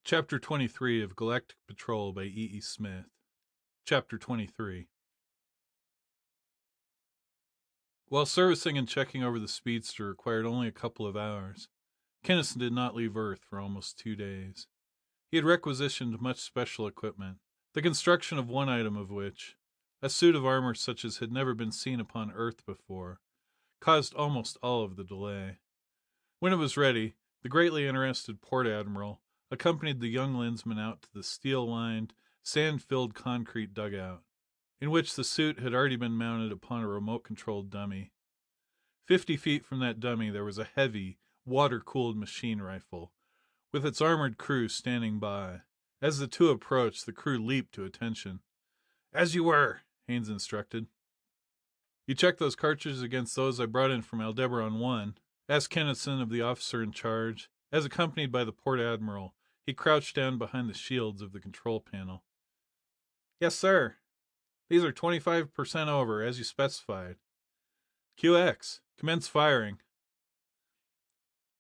Chapter 23 of Galactic Patrol by E. Smith. Chapter 23. While servicing and checking over the speedster required only a couple of hours, Kinnison did not leave Earth for almost 2 days. He had requisitioned much special equipment, the construction of one item of which, a suit of armor such as had never been seen upon Earth before, caused almost all of the delay. When it was ready, the greatly interested port admiral accompanied the young Lensmen out to the steel-lined, sand-filled concrete dugout, in which the suit had already been mounted upon a remote-controlled dummy. 50 feet from that dummy there was a heavy, water-cooled machine rifle, with its armored crew standing by. As the two approached, the crew leaped to attention. "As you were," Haines instructed. "You checked those cartridges against those I brought in from Aldebaran 1?" asked Kinnison of the officer in charge, as, accompanied by the port admiral, he crouched down behind the shields of the control panel. "Yes, sir. These are 25% over, as you specified." "QX, commence firing."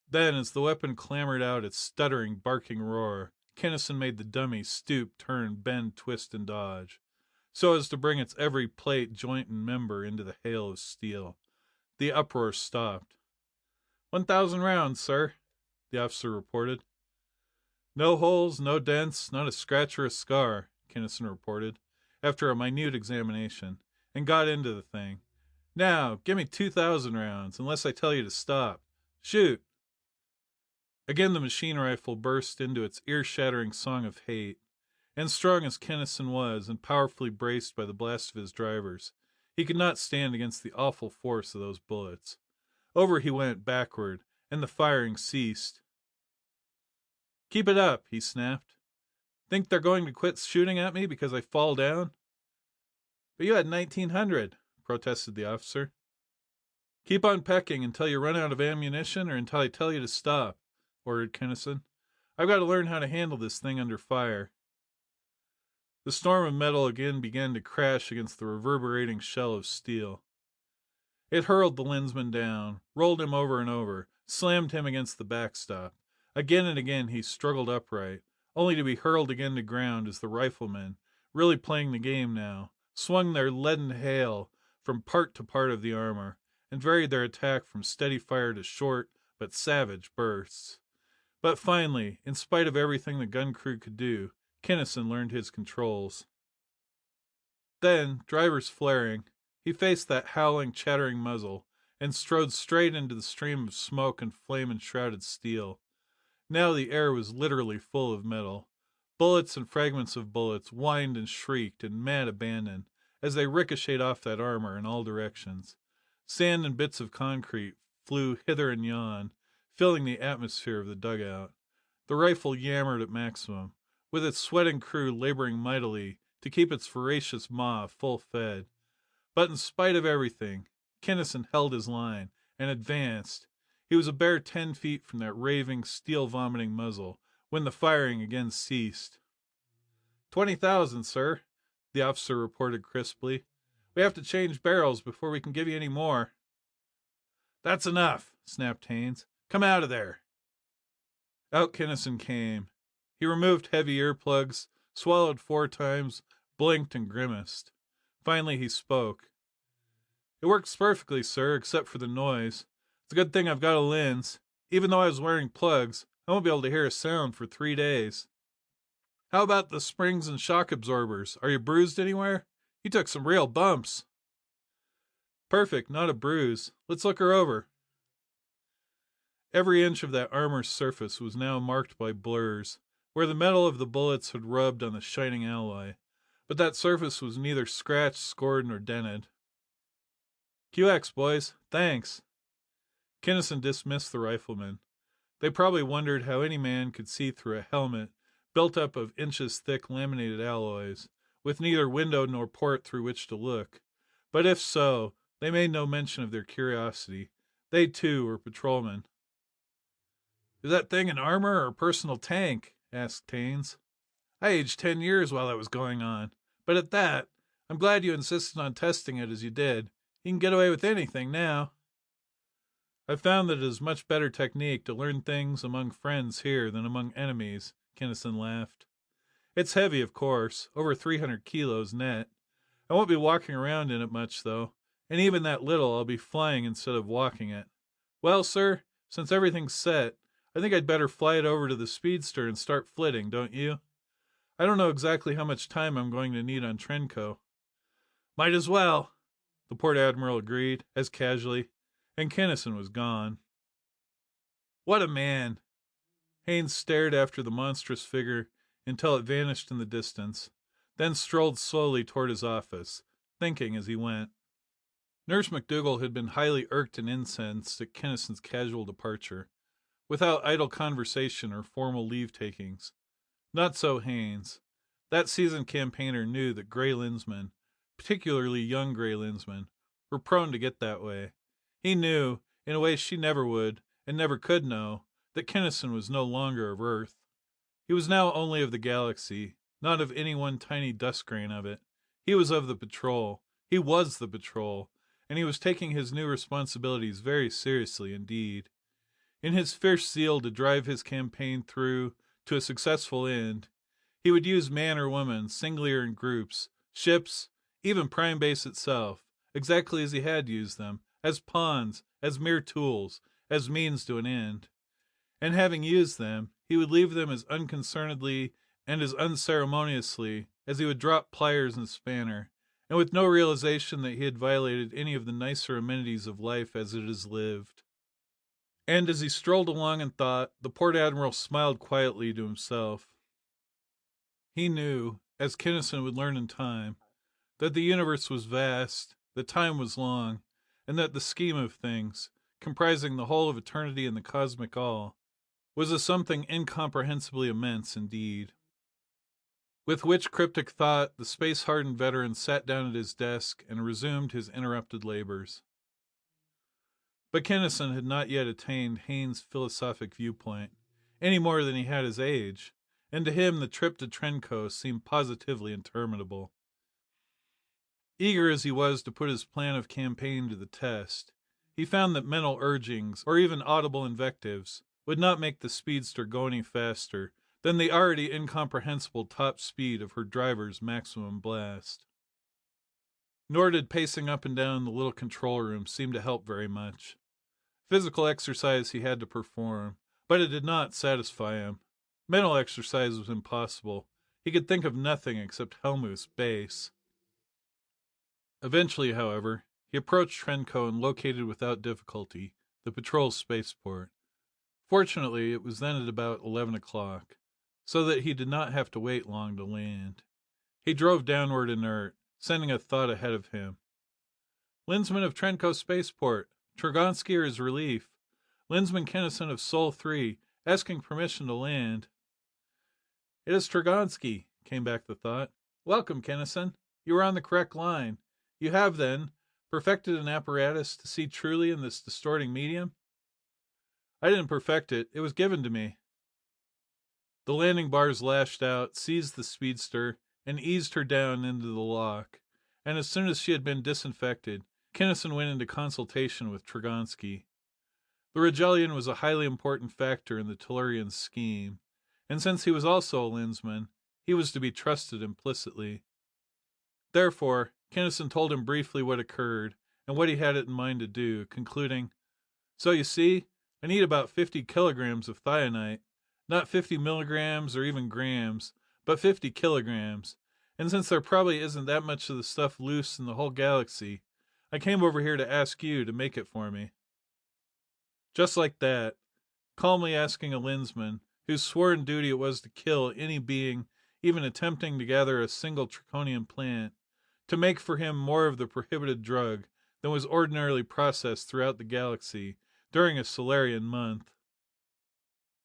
Then, as the weapon clamoured out its stuttering, barking roar, Kinnison made the dummy stoop, turn, bend, twist, and dodge, so as to bring its every plate, joint, and member into the hail of steel. The uproar stopped. 1,000 rounds, sir," the officer reported. "No holes, no dents, not a scratch or a scar," Kinnison reported, after a minute examination, and got into the thing. "Now, give me 2,000 rounds, unless I tell you to stop. Shoot!" Again the machine rifle burst into its ear-shattering song of hate, and strong as Kinnison was, and powerfully braced by the blast of his drivers, he could not stand against the awful force of those bullets. Over he went, backward, and the firing ceased. "Keep it up," he snapped. "Think they're going to quit shooting at me because I fall down?" "But you had 1,900, protested the officer. "Keep on pecking until you run out of ammunition or until I tell you to stop," ordered Kinnison. "I've got to learn how to handle this thing under fire." The storm of metal again began to crash against the reverberating shell of steel. It hurled the Lensman down, rolled him over and over, slammed him against the backstop. Again and again he struggled upright, only to be hurled again to ground as the riflemen, really playing the game now, swung their leaden hail from part to part of the armor, and varied their attack from steady fire to short but savage bursts. But finally, in spite of everything the gun crew could do, Kinnison learned his controls. Then, drivers flaring, he faced that howling, chattering muzzle, and strode straight into the stream of smoke and flame-enshrouded steel. Now the air was literally full of metal. Bullets and fragments of bullets whined and shrieked in mad abandon as they ricocheted off that armor in all directions. Sand and bits of concrete flew hither and yon, filling the atmosphere of the dugout. The rifle yammered at maximum, with its sweating crew laboring mightily to keep its voracious maw full fed. But in spite of everything, Kinnison held his line and advanced. He was a bare 10 feet from that raving, steel-vomiting muzzle when the firing again ceased. 20,000, sir," the officer reported crisply. "We have to change barrels before we can give you any more." "That's enough," snapped Haines. "Come out of there." Out Kinnison came. He removed heavy earplugs, swallowed 4 times, blinked and grimaced. Finally he spoke. "It works perfectly, sir, except for the noise. It's a good thing I've got a lens. Even though I was wearing plugs, I won't be able to hear a sound for 3 days." "How about the springs and shock absorbers? Are you bruised anywhere? You took some real bumps." "Perfect, not a bruise. Let's look her over." Every inch of that armor's surface was now marked by blurs, where the metal of the bullets had rubbed on the shining alloy, but that surface was neither scratched, scored, nor dented. "QX, boys. Thanks." Kinnison dismissed the riflemen. They probably wondered how any man could see through a helmet built up of inches-thick laminated alloys, with neither window nor port through which to look. But if so, they made no mention of their curiosity. They, too, were patrolmen. "Is that thing an armor or a personal tank?" asked Haines. "I aged 10 years while that was going on. But at that, I'm glad you insisted on testing it as you did. You can get away with anything now." I've found that it is much better technique to learn things among friends here than among enemies, Kinnison laughed. It's heavy, of course, over 300 kilos net. I won't be walking around in it much, though, and even that little I'll be flying instead of walking it. Well, sir, since everything's set, I think I'd better fly it over to the speedster and start flitting, don't you? I don't know exactly how much time I'm going to need on Trenco. Might as well, the port admiral agreed, as casually, and Kinnison was gone. What a man! Haines stared after the monstrous figure until it vanished in the distance, then strolled slowly toward his office, thinking as he went. Nurse McDougal had been highly irked and incensed at Kinnison's casual departure, without idle conversation or formal leave-takings. Not so Haines. That seasoned campaigner knew that Grey Lensmen, particularly young Grey Lensmen, were prone to get that way. He knew, in a way she never would, and never could know, that Kinnison was no longer of Earth. He was now only of the galaxy, not of any one tiny dust grain of it. He was of the patrol. He was the patrol, and he was taking his new responsibilities very seriously indeed. In his fierce zeal to drive his campaign through to a successful end, he would use man or woman, singly or in groups, ships, even Prime Base itself, exactly as he had used them, as pawns, as mere tools, as means to an end. And having used them, he would leave them as unconcernedly and as unceremoniously as he would drop pliers and spanner, and with no realization that he had violated any of the nicer amenities of life as it is lived. And as he strolled along in thought, the port admiral smiled quietly to himself. He knew, as Kinnison would learn in time, that the universe was vast, that time was long, and that the scheme of things, comprising the whole of eternity and the cosmic all, was a something incomprehensibly immense indeed. With which cryptic thought, the space-hardened veteran sat down at his desk and resumed his interrupted labors. But Kinnison had not yet attained Haines' philosophic viewpoint, any more than he had his age, and to him the trip to Trenco seemed positively interminable. Eager as he was to put his plan of campaign to the test, he found that mental urgings, or even audible invectives, would not make the speedster go any faster than the already incomprehensible top speed of her driver's maximum blast. Nor did pacing up and down the little control room seem to help very much. Physical exercise he had to perform, but it did not satisfy him. Mental exercise was impossible. He could think of nothing except Helmuth's base. Eventually, however, he approached Trenco and located without difficulty the patrol spaceport. Fortunately, it was then at about 11 o'clock, so that he did not have to wait long to land. He drove downward inert, sending a thought ahead of him. Lensman of Trenco Spaceport, Trogonsky or his relief. Lensman Kinnison of Sol 3, asking permission to land. It is Trogonsky, came back the thought. Welcome, Kinnison. You are on the correct line. You have, then, perfected an apparatus to see truly in this distorting medium? I didn't perfect it. It was given to me. The landing bars lashed out, seized the speedster, and eased her down into the lock. And as soon as she had been disinfected, Kinnison went into consultation with Trogonsky. The Regellian was a highly important factor in the Tellurian's scheme, and since he was also a Lensman, he was to be trusted implicitly. Therefore, Kinnison told him briefly what occurred, and what he had it in mind to do, concluding, So you see, I need about 50 kilograms of thionite, not 50 milligrams or even grams, but 50 kilograms, and since there probably isn't that much of the stuff loose in the whole galaxy, I came over here to ask you to make it for me. Just like that, calmly asking a Lensman, whose sworn duty it was to kill any being even attempting to gather a single Draconian plant, to make for him more of the prohibited drug than was ordinarily processed throughout the galaxy during a Solarian month.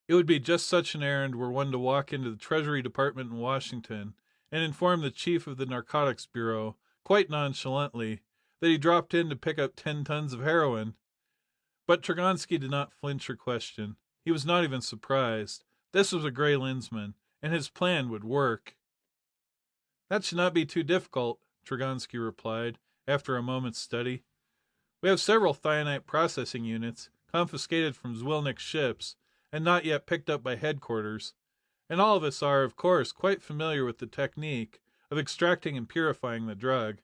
It would be just such an errand were one to walk into the Treasury Department in Washington and inform the chief of the Narcotics Bureau, quite nonchalantly, that he dropped in to pick up 10 tons of heroin. But Trogonsky did not flinch or question. He was not even surprised. This was a Grey Lensman, and his plan would work. That should not be too difficult, Trogonsky replied, after a moment's study. We have several thionite processing units, confiscated from Zwilnik's ships, and not yet picked up by headquarters. And all of us are, of course, quite familiar with the technique of extracting and purifying the drug.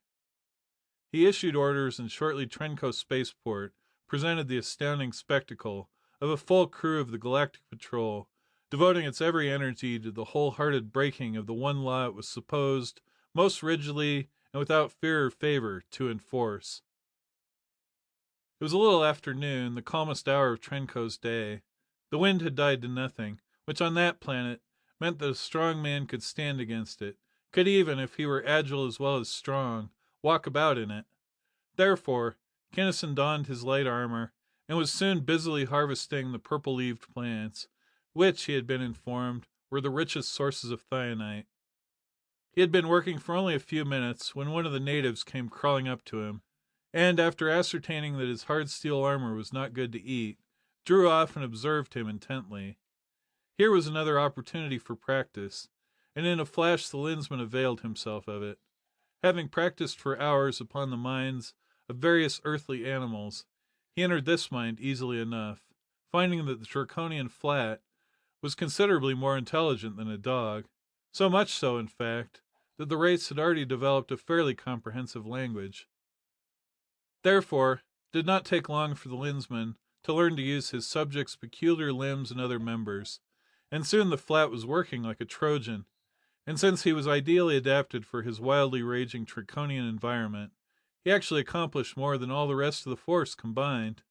He issued orders, and shortly Trenco Spaceport presented the astounding spectacle of a full crew of the Galactic Patrol, devoting its every energy to the wholehearted breaking of the one law it was supposed, most rigidly and without fear or favor, to enforce. It was a little after noon, the calmest hour of Trenco's day. The wind had died to nothing, which on that planet meant that a strong man could stand against it, could even, if he were agile as well as strong, walk about in it. Therefore, Kinnison donned his light armor, and was soon busily harvesting the purple-leaved plants, which, he had been informed, were the richest sources of thionite. He had been working for only a few minutes when one of the natives came crawling up to him, and, after ascertaining that his hard steel armor was not good to eat, drew off and observed him intently. Here was another opportunity for practice, and in a flash the Lensman availed himself of it. Having practiced for hours upon the minds of various earthly animals, he entered this mind easily enough, finding that the Draconian flat was considerably more intelligent than a dog, so much so, in fact, that the race had already developed a fairly comprehensive language. Therefore, it did not take long for the Lensman to learn to use his subject's peculiar limbs and other members, and soon the flat was working like a Trojan, and since he was ideally adapted for his wildly raging Draconian environment, he actually accomplished more than all the rest of the force combined.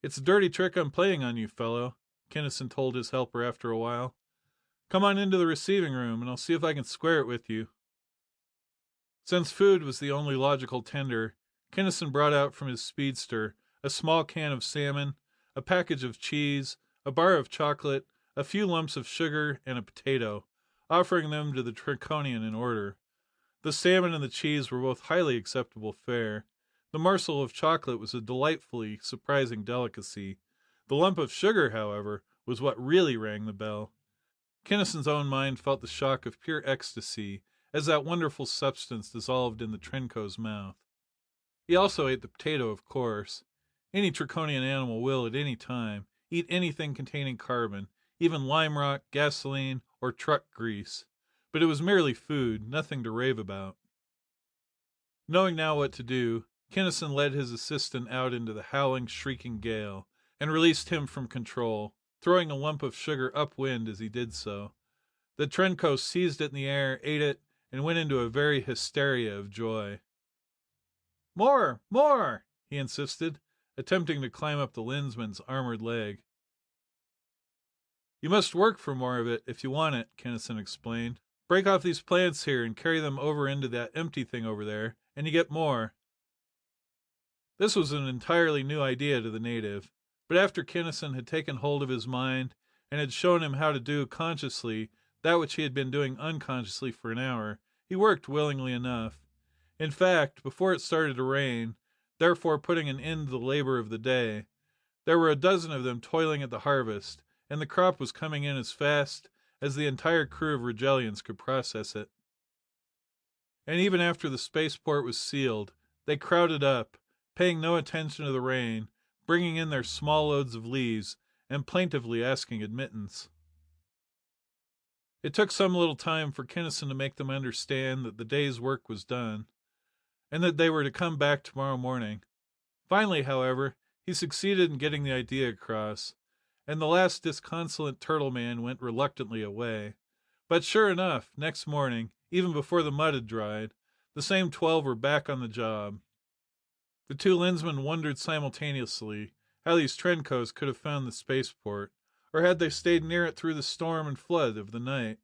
"It's a dirty trick I'm playing on you, fellow," Kinnison told his helper after a while. "Come on into the receiving room, and I'll see if I can square it with you." Since food was the only logical tender, Kinnison brought out from his speedster a small can of salmon, a package of cheese, a bar of chocolate, a few lumps of sugar, and a potato, offering them to the Draconian in order. The salmon and the cheese were both highly acceptable fare. The morsel of chocolate was a delightfully surprising delicacy. The lump of sugar, however, was what really rang the bell. Kinnison's own mind felt the shock of pure ecstasy as that wonderful substance dissolved in the Trenco's mouth. He also ate the potato, of course. Any Draconian animal will, at any time, eat anything containing carbon, even lime rock, gasoline, or truck grease. But it was merely food, nothing to rave about. Knowing now what to do, Kinnison led his assistant out into the howling, shrieking gale, and released him from control, throwing a lump of sugar upwind as he did so. The Trenco seized it in the air, ate it, and went into a very hysteria of joy. "More! More!" he insisted, attempting to climb up the Lensman's armored leg. "You must work for more of it, if you want it," Kinnison explained. "Break off these plants here and carry them over into that empty thing over there, and you get more." This was an entirely new idea to the native, but after Kinnison had taken hold of his mind and had shown him how to do consciously that which he had been doing unconsciously for an hour, he worked willingly enough. In fact, before it started to rain, therefore putting an end to the labor of the day, there were a dozen of them toiling at the harvest, and the crop was coming in as fast as the entire crew of Rigelians could process it. And even after the spaceport was sealed, they crowded up, paying no attention to the rain, bringing in their small loads of leaves, and plaintively asking admittance. It took some little time for Kinnison to make them understand that the day's work was done, and that they were to come back tomorrow morning. Finally, however, he succeeded in getting the idea across, and the last disconsolate turtle man went reluctantly away. But sure enough, next morning, even before the mud had dried, the same 12 were back on the job. The two Lensmen wondered simultaneously how these Trencos could have found the spaceport, or had they stayed near it through the storm and flood of the night.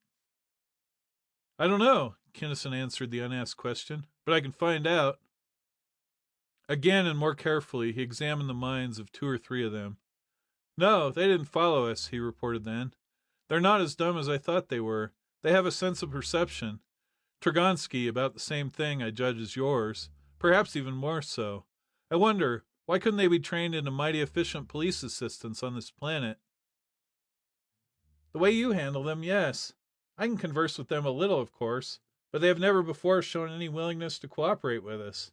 "I don't know," Kinnison answered the unasked question, "but I can find out." Again and more carefully he examined the minds of 2 or 3 of them. "No, they didn't follow us," he reported then. "They're not as dumb as I thought they were. They have a sense of perception. Tragonsky about the same thing, I judge, as yours, perhaps even more so. I wonder, why couldn't they be trained into mighty efficient police assistants on this planet?" "The way you handle them, yes. I can converse with them a little, of course, but they have never before shown any willingness to cooperate with us."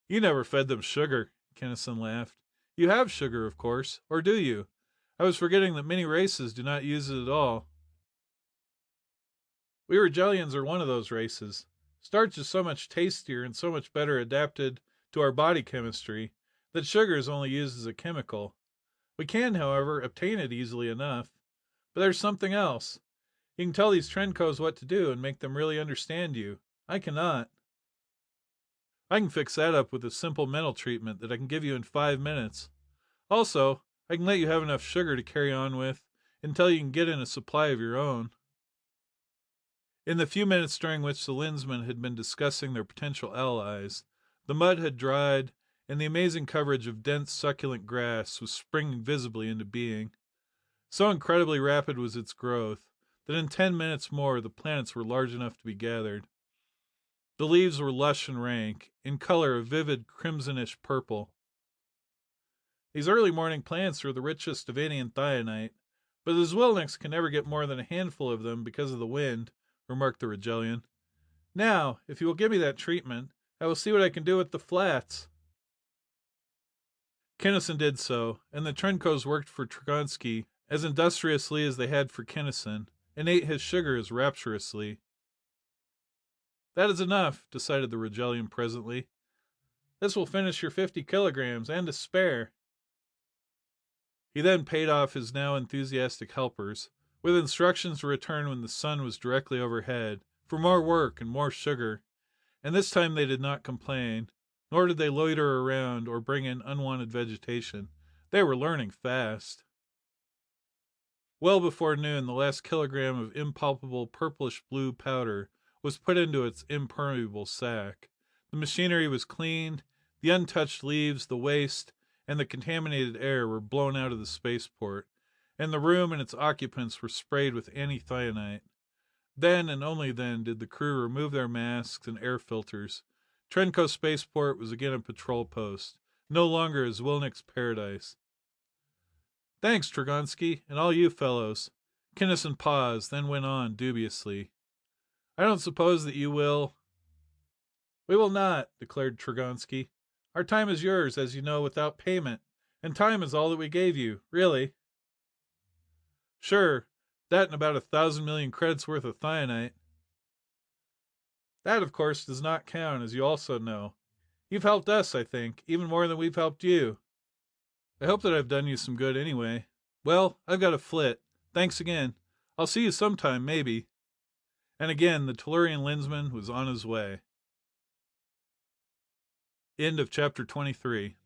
"You never fed them sugar," Kinnison laughed. You have sugar, of course, or do you? I was forgetting that many races do not use it at all. We Regellians are one of those races. Starch is so much tastier and so much better adapted to our body chemistry that sugar is only used as a chemical. We can, however, obtain it easily enough. But there's something else. You can tell these Trencos what to do and make them really understand you. I cannot. I can fix that up with a simple mental treatment that I can give you in 5 minutes. Also, I can let you have enough sugar to carry on with until you can get in a supply of your own. In the few minutes during which the Lensmen had been discussing their potential allies, the mud had dried, and the amazing coverage of dense succulent grass was springing visibly into being. So incredibly rapid was its growth that in 10 minutes more the plants were large enough to be gathered. The leaves were lush and rank, in color a vivid crimsonish purple. These early morning plants are the richest of any in thionite, but the Zwilniks can never get more than a handful of them because of the wind, remarked the Regellian. Now, if you will give me that treatment, I will see what I can do with the flats. Kinnison did so, and the Trencos worked for Tragonsky as industriously as they had for Kinnison, and ate his sugar as rapturously. That is enough, decided the Regellian presently. This will finish your 50 kilograms, and to spare. He then paid off his now enthusiastic helpers, with instructions to return when the sun was directly overhead, for more work and more sugar, and this time they did not complain, nor did they loiter around or bring in unwanted vegetation. They were learning fast. Well before noon the last kilogram of impalpable purplish-blue powder was put into its impermeable sack. The machinery was cleaned, the untouched leaves, the waste, and the contaminated air were blown out of the spaceport, and the room and its occupants were sprayed with anti-thionite. Then and only then did the crew remove their masks and air filters. Trenco Spaceport was again a patrol post, no longer a Zwilnik's paradise. Thanks, Tragonsky, and all you fellows. Kinnison paused, then went on dubiously. I don't suppose that you will... We will not, declared Tragonsky. Our time is yours, as you know, without payment, and time is all that we gave you, really. Sure, that and about 1,000 million credits worth of thionite. That, of course, does not count, as you also know. You've helped us, I think, even more than we've helped you. I hope that I've done you some good anyway. Well, I've got to flit. Thanks again. I'll see you sometime, maybe. And again, the Tellurian Lensman was on his way. End of chapter 23.